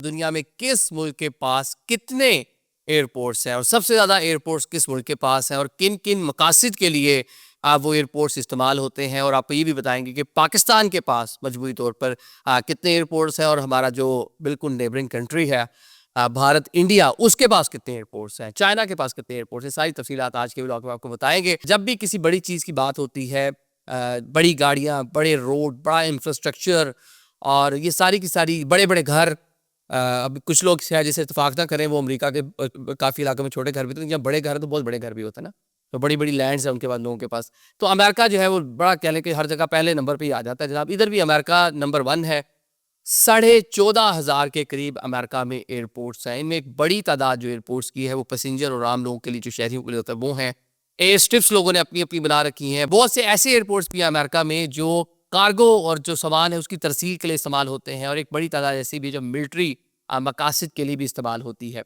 دنیا میں کس ملک کے پاس کتنے ایئرپورٹس ہیں اور سب سے زیادہ ایئرپورٹس کس ملک کے پاس ہیں اور کن کن مقاصد کے لیے وہ ایئرپورٹس استعمال ہوتے ہیں، اور آپ کو یہ بھی بتائیں گے کہ پاکستان کے پاس مجموعی طور پر کتنے ایئرپورٹس ہیں، اور ہمارا جو بالکل نیبرنگ کنٹری ہے بھارت انڈیا، اس کے پاس کتنے ایئرپورٹس ہیں، چائنا کے پاس کتنے ایئرپورٹس ہیں۔ ساری تفصیلات آج کے ولاگ میں آپ کو بتائیں گے۔ جب بھی کسی بڑی چیز کی بات ہوتی ہے، بڑی گاڑیاں، بڑے روڈ، بڑا انفراسٹرکچر، اور یہ ساری کی ساری بڑے بڑے گھر، اب کچھ لوگ شاید جسے اتفاق نہ کریں، وہ امریکہ کے کافی علاقوں میں چھوٹے گھر بھی ہوتے ہیں، جب بڑے گھر تو بہت بڑے گھر بھی ہوتے ہیں نا، تو بڑی بڑی لینڈز ہیں ان کے بعد لوگوں کے پاس۔ تو امریکہ جو ہے وہ بڑا کہہ لیں کہ ہر جگہ پہلے نمبر پہ ہی آ جاتا ہے جناب۔ ادھر بھی امریکہ نمبر 1 ہے، 14,500 کے قریب امریکہ میں ایئرپورٹس ہیں۔ ان میں ایک بڑی تعداد جو ایئرپورٹس کی ہے وہ پیسنجر اور عام لوگوں کے لیے، جو شہریوں کے لیے ہوتا ہے، وہ ہیں۔ ایئر اسٹرپس لوگوں نے اپنی اپنی بنا رکھی ہیں۔ بہت سے ایسے ایئرپورٹس بھی ہیں امریکہ میں جو کارگو اور جو سامان ہے اس کی ترسیل کے لیے استعمال ہوتے ہیں، اور ایک بڑی تعداد ایسی بھی جو ملٹری مقاصد کے لیے بھی استعمال ہوتی ہے۔